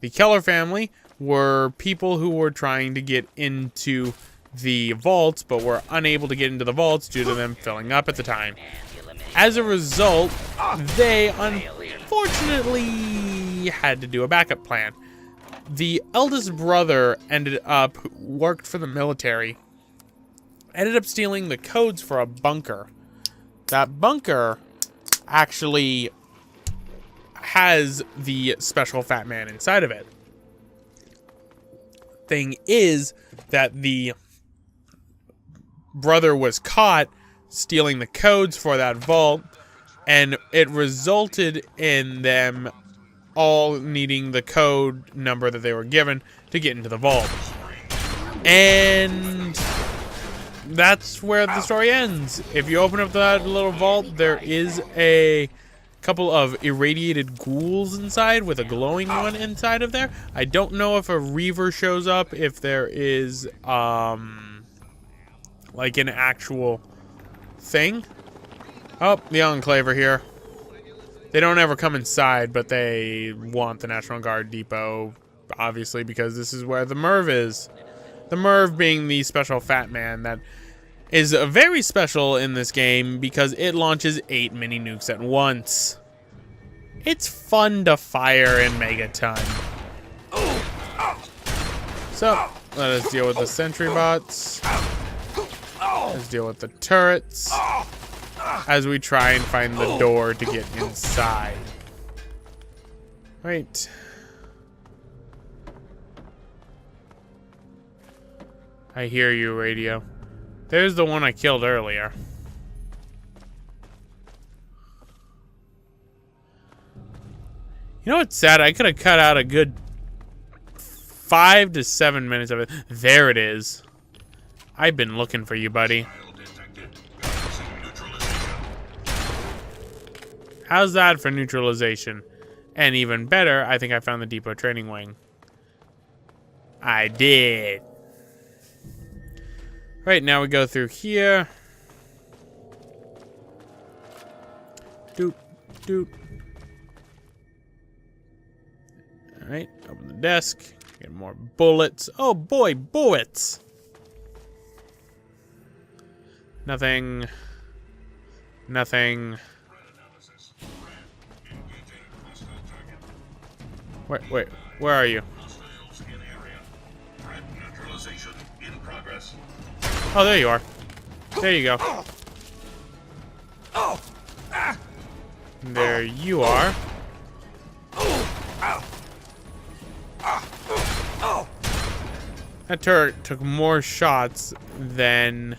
The Keller family were people who were trying to get into the vaults, but were unable to get into the vaults due to them filling up at the time. As a result, they unfortunately had to do a backup plan. The eldest brother worked for the military, ended up stealing the codes for a bunker. That bunker actually has the special fat man inside of it. Thing is that the brother was caught stealing the codes for that vault, and it resulted in them all needing the code number that they were given to get into the vault. And that's where the story ends. If you open up that little vault, there is a couple of irradiated ghouls inside with a glowing one inside of there. I don't know if a Reaver shows up, if there is like an actual thing. Oh, the Enclave are here. They don't ever come inside, but they want the National Guard Depot, obviously, because this is where the Merv is. The Merv being the special fat man that is very special in this game because it launches 8 mini nukes at once. It's fun to fire in Megaton. So, let us deal with the sentry bots. Let's deal with the turrets as we try and find the door to get inside. Right. I hear you, radio. There's the one I killed earlier. You know what's sad? I could have cut out a good 5 to 7 minutes of it. There it is. I've been looking for you, buddy. How's that for neutralization? And even better, I think I found the depot training wing. I did. Right, now we go through here. Doop, doop. Alright, open the desk. Get more bullets. Oh boy, bullets! Nothing. Nothing. Wait, where are you? Oh, there you are. There you go. There you are. That turret took more shots than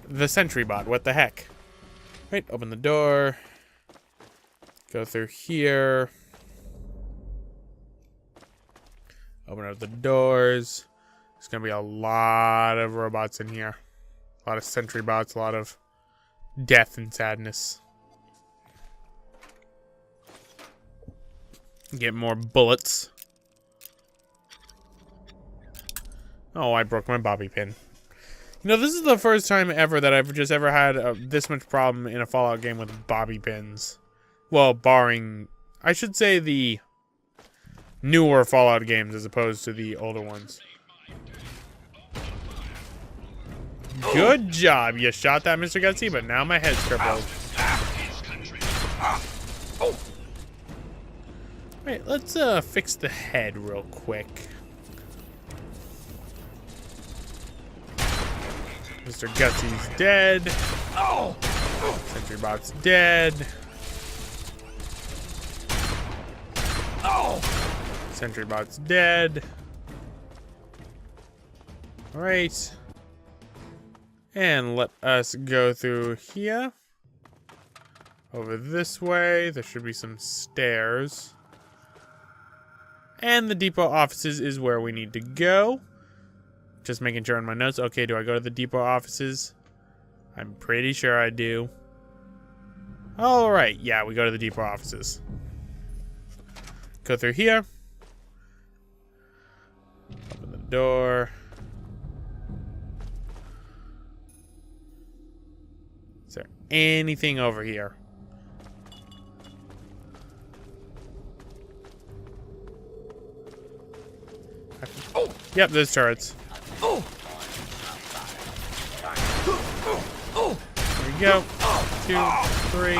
the sentry bot. What the heck? Right, open the door. Go through here. Open up the doors. There's gonna be a lot of robots in here. A lot of sentry bots, a lot of death and sadness. Get more bullets. Oh, I broke my bobby pin. You know, this is the first time ever that I've just ever had this much problem in a Fallout game with bobby pins. Well, barring, I should say, the newer Fallout games as opposed to the older ones. Good job. You shot that, Mr. Gutsy, but now my head's crippled. Alright, let's fix the head real quick. Mr. Gutsy's dead. Sentry Bot's dead. Sentry Bot's dead. Alright. And let us go through here. Over this way. There should be some stairs. And the depot offices is where we need to go. Just making sure on my notes. Okay, do I go to the depot offices? I'm pretty sure I do. Alright, yeah, we go to the depot offices. Go through here. Open the door. Is there anything over here? Yep, there's turrets. There we go. 2, 3.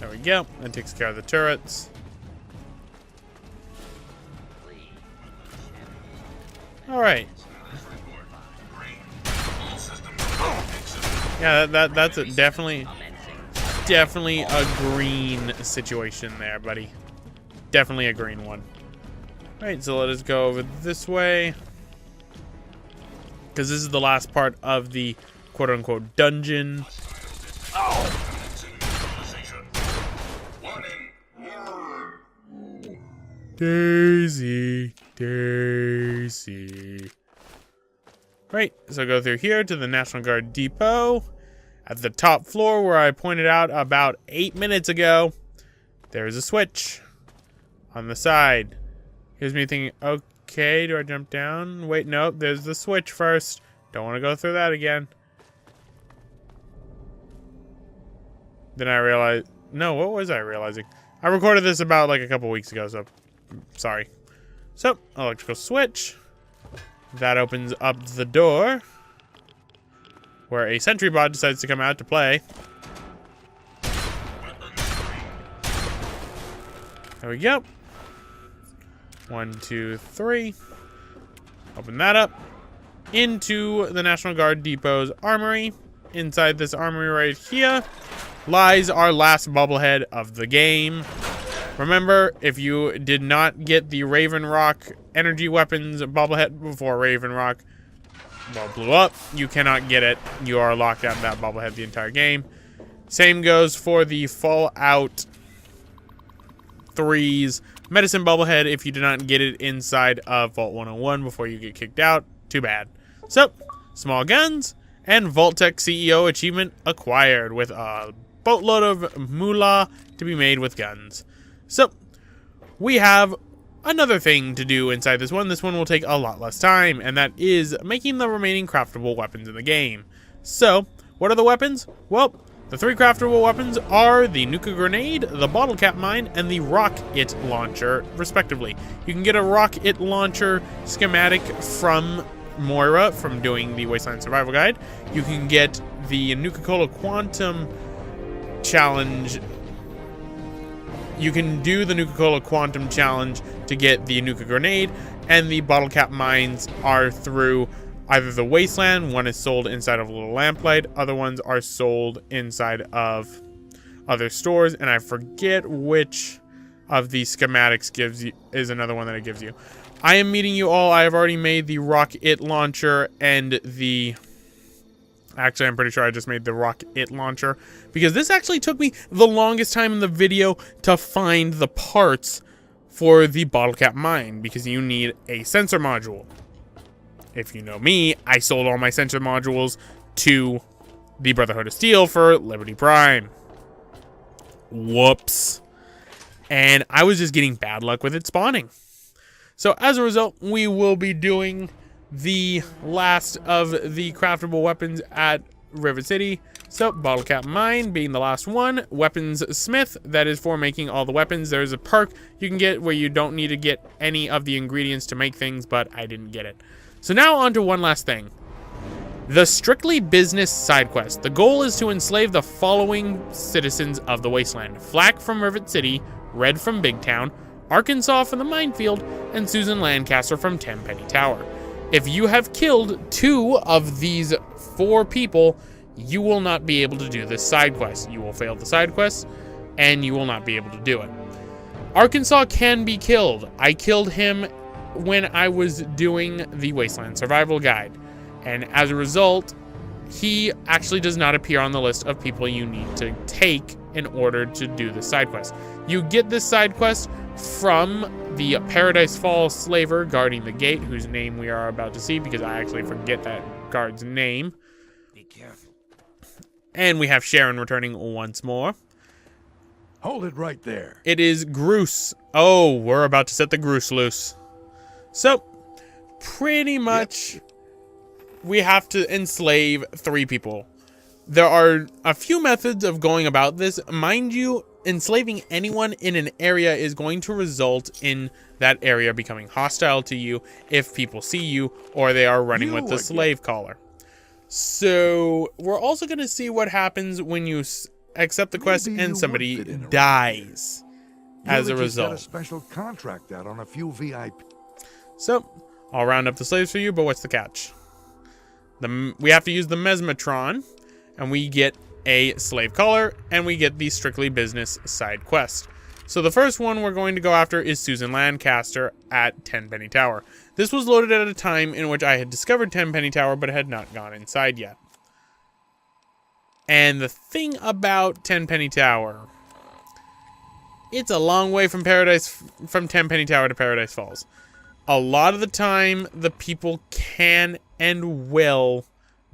There we go. That takes care of the turrets. Alright. Yeah, that's a definitely a green situation there, buddy. Definitely a green one. Alright, so let us go over this way. Because this is the last part of the quote-unquote dungeon. Daisy, Daisy. Right, so go through here to the National Guard Depot. At the top floor where I pointed out about 8 minutes ago, there's a switch on the side. Here's me thinking, okay, do I jump down? Wait, nope, there's the switch first. Don't want to go through that again. Then I realized, no, what was I realizing? I recorded this about like a couple weeks ago, so sorry. So, electrical switch. That opens up the door where a sentry bot decides to come out to play. There we go. 1, 2, 3. Open that up. Into the National Guard Depot's armory. Inside this armory right here lies our last bobblehead of the game. Remember, if you did not get the Raven Rock energy weapons bobblehead before Raven Rock blew up, you cannot get it. You are locked out of that bobblehead the entire game. Same goes for the Fallout 3's medicine bobblehead. If you did not get it inside of Vault 101 before you get kicked out, too bad. So, small guns and Vault-Tec CEO achievement acquired with a boatload of moolah to be made with guns. So, we have another thing to do inside this one. This one will take a lot less time, and that is making the remaining craftable weapons in the game. So, what are the weapons? Well, the 3 craftable weapons are the Nuka Grenade, the Bottle Cap Mine, and the Rocket Launcher, respectively. You can get a Rocket Launcher schematic from Moira from doing the Wasteland Survival Guide. You can get the Nuka-Cola Quantum Challenge. You can do the Nuka-Cola Quantum Challenge to get the Nuka Grenade, and the bottle cap mines are through either the Wasteland. One is sold inside of a little lamplight. Other ones are sold inside of other stores, and I forget which of the schematics gives you is another one that it gives you. I am meeting you all. I have already made the rocket launcher and the... Actually, I'm pretty sure I just made the rocket launcher, because this actually took me the longest time in the video to find the parts for the bottle cap mine, because you need a sensor module. If you know me, I sold all my sensor modules to the Brotherhood of Steel for Liberty Prime. Whoops. And I was just getting bad luck with it spawning. So as a result, we will be doing the last of the craftable weapons at River City. So bottle cap mine being the last one. Weapons smith, that is for making all the weapons. There's a perk you can get where you don't need to get any of the ingredients to make things, but I didn't get it. So now on to one last thing. The Strictly Business side quest. The goal is to enslave the following citizens of the Wasteland: Flack from Rivet City, Red from Big Town, Arkansas from the Minefield, and Susan Lancaster from Tenpenny Tower. If you have killed 2 of these 4 people, you will not be able to do this side quest. You will fail the side quest, and you will not be able to do it. Arkansas can be killed. I killed him when I was doing the Wasteland Survival Guide, and as a result, he actually does not appear on the list of people you need to take in order to do the side quest. You get this side quest from the Paradise Falls slaver guarding the gate, whose name we are about to see, because I actually forget that guard's name. Be careful. And we have Sharon returning once more. Hold it right there. It is Groose. Oh, we're about to set the Groose loose. So, pretty much, we have to enslave 3 people. There are a few methods of going about this. Mind you, enslaving anyone in an area is going to result in that area becoming hostile to you if people see you or they are running with the slave collar. So we're also going to see what happens when you accept the quest and somebody dies as a result. Got a special contract out on a few VIP. So I'll round up the slaves for you, but what's the catch? We have to use the Mesmetron, and we get a slave collar, and we get the Strictly Business side quest. So the first one we're going to go after is Susan Lancaster at Tenpenny Tower. This was loaded at a time in which I had discovered Tenpenny Tower, but had not gone inside yet. And the thing about Tenpenny Tower, it's a long way from Tenpenny Tower to Paradise Falls. A lot of the time, the people can and will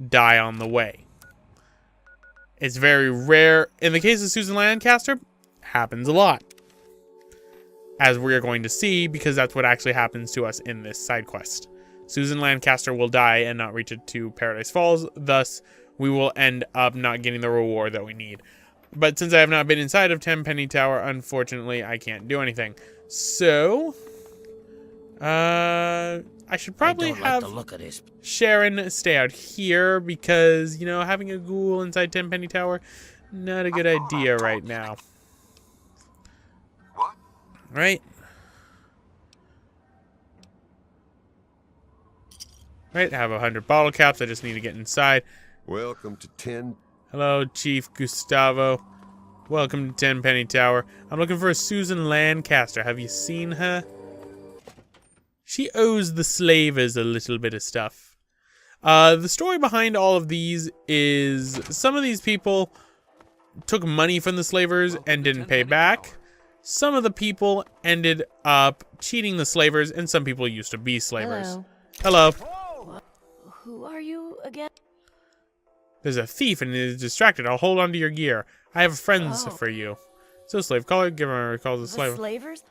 die on the way. It's very rare. In the case of Susan Lancaster, happens a lot, as we are going to see, because that's what actually happens to us in this side quest. Susan Lancaster will die and not reach it to Paradise Falls, thus we will end up not getting the reward that we need. But since I have not been inside of Tenpenny Tower, unfortunately, I can't do anything. So, I should probably have Sharon stay out here, because, you know, having a ghoul inside Tenpenny Tower, not a good idea right now. What? Right? Right, I have 100 bottle caps. I just need to get inside. Welcome to 10. Hello, Chief Gustavo. Welcome to Tenpenny Tower. I'm looking for a Susan Lancaster. Have you seen her? She owes the slavers a little bit of stuff. The story behind all of these is some of these people took money from the slavers and didn't pay back. Some of the people ended up cheating the slavers, and some people used to be slavers. Hello. Who are you again? There's a thief and is distracted. I'll hold on to your gear. I have friends for you. So slave caller, give her a call to the slave. Slavers?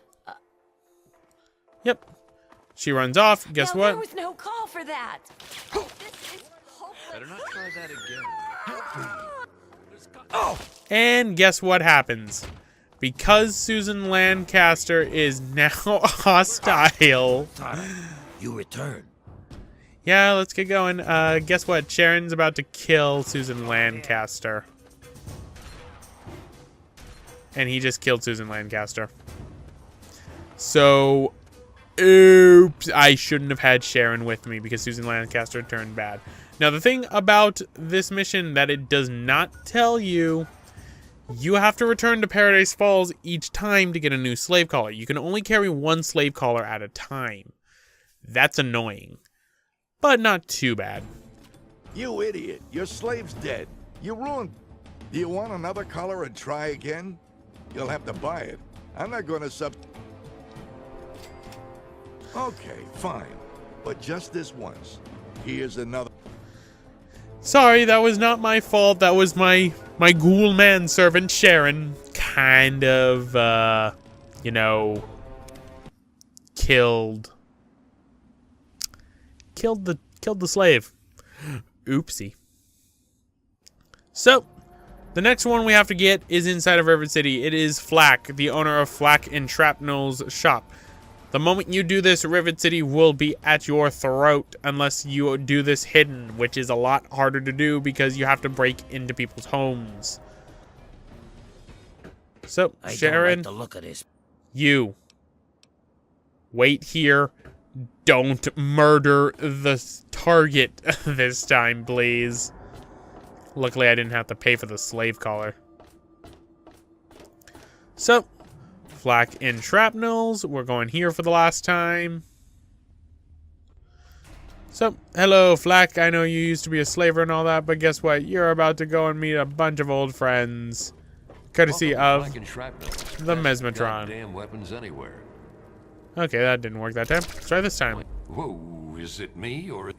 Yep. She runs off. Guess what? There was no call for that. This is hopeless. Better not try that again. And guess what happens? Because Susan Lancaster is now hostile. You return. Yeah, let's get going. Guess what? Sharon's about to kill Susan Lancaster. And he just killed Susan Lancaster. So, oops. I shouldn't have had Sharon with me because Susan Lancaster turned bad. Now, the thing about this mission that it does not tell you, you have to return to Paradise Falls each time to get a new slave caller. You can only carry one slave caller at a time. That's annoying, but not too bad. You idiot. Your slave's dead. You ruined... Do you want another color and try again? You'll have to buy it. I'm not going to Okay, fine. But just this once. Here's another... Sorry, that was not my fault. That was my ghoul manservant, Sharon. Kind of, you know... Killed the slave. Oopsie. So, the next one we have to get is inside of Rivet City. It is Flack, the owner of Flack and Shrapnel's shop. The moment you do this, Rivet City will be at your throat unless you do this hidden, which is a lot harder to do because you have to break into people's homes. So, Sharon, I don't like the look of this. You wait here. Don't murder the target this time, please. Luckily, I didn't have to pay for the slave collar. So, Flak and Shrapnels. We're going here for the last time. So, hello, Flak. I know you used to be a slaver and all that, but guess what? You're about to go and meet a bunch of old friends. Courtesy of the Mesmetron. Damn weapons anywhere. Okay, that didn't work that time. Let's try this time. Whoa, is it me or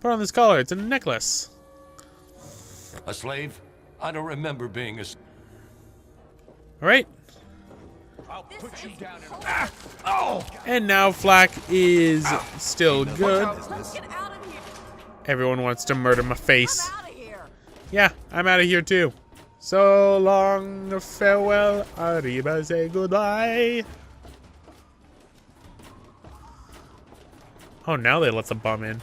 Put on this collar. It's a necklace. a slave? I don't remember being a... All right. I'll put you down in And now Flak is still good. Let's get out of here. Everyone wants to murder my face. Out of here. Yeah, I'm out of here too. So long, farewell, arriba, say goodbye. Oh, now they let the bum in.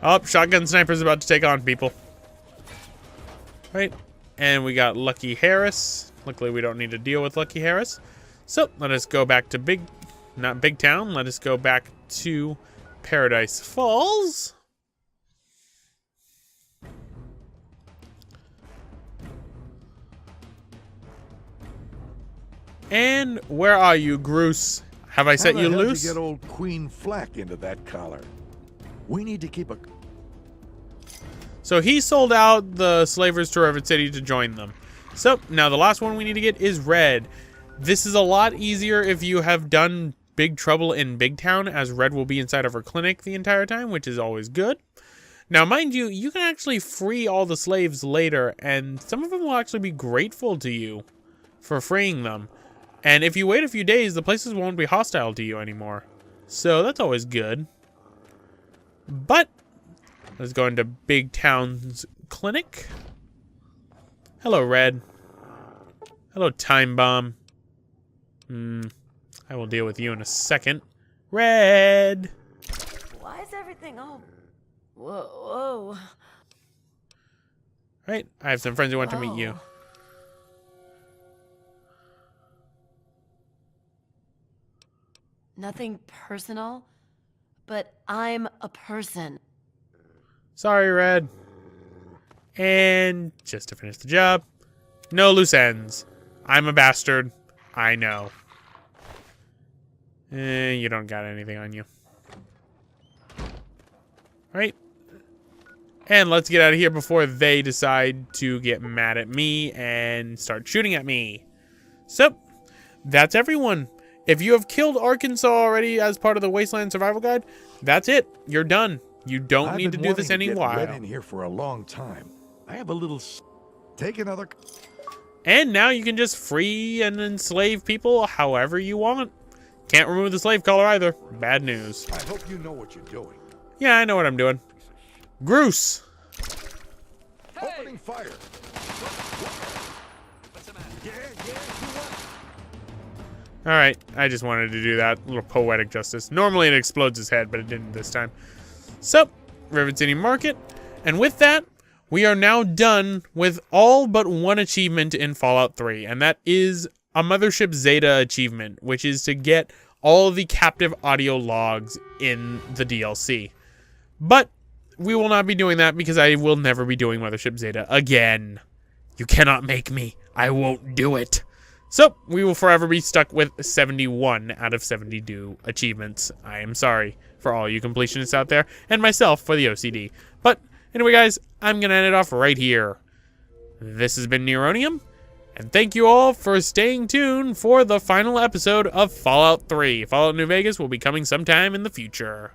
Oh, shotgun sniper's about to take on people. Right, and we got Lucky Harris. Luckily, we don't need to deal with Lucky Harris. So, let us go back to not Big Town. Let us go back to Paradise Falls. And where are you, Groose? Have I set you How the hell loose? did you get old Queen Flack into that collar? We need to keep a... So he sold out the slavers to Rivet City to join them. So now the last one we need to get is Red. This is a lot easier if you have done Big Trouble in Big Town, as Red will be inside of her clinic the entire time, which is always good. Now, mind you, you can actually free all the slaves later, and some of them will actually be grateful to you for freeing them. And if you wait a few days, the places won't be hostile to you anymore. So that's always good. But let's go into Big Town's clinic. Hello, Red. Hello, Time Bomb. I will deal with you in a second. Red! Why is everything all... Whoa. Right, I have some friends who want to meet you. Nothing personal, but I'm a person. Sorry, Red. And just to finish the job, no loose ends. I'm a bastard. I know. You don't got anything on you. Right? And let's get out of here before they decide to get mad at me and start shooting at me. So, that's everyone. If you have killed Arkansas already as part of the Wasteland Survival Guide, that's it. You're done. You don't need to do this any while. I've been in here for a long time. I have a little... Take another... And now you can just free and enslave people however you want. Can't remove the slave collar either. Bad news. I hope you know what you're doing. Yeah, I know what I'm doing. Groose. Opening fire. Alright, I just wanted to do that. A little poetic justice. Normally it explodes his head, but it didn't this time. So, Rivet City Market. And with that, we are now done with all but one achievement in Fallout 3. And that is a Mothership Zeta Achievement, which is to get all the captive audio logs in the DLC. But we will not be doing that because I will never be doing Mothership Zeta again. You cannot make me. I won't do it. So, we will forever be stuck with 71 out of 72 achievements. I am sorry for all you completionists out there, and myself for the OCD. But, anyway guys, I'm going to end it off right here. This has been Neronium, and thank you all for staying tuned for the final episode of Fallout 3. Fallout New Vegas will be coming sometime in the future.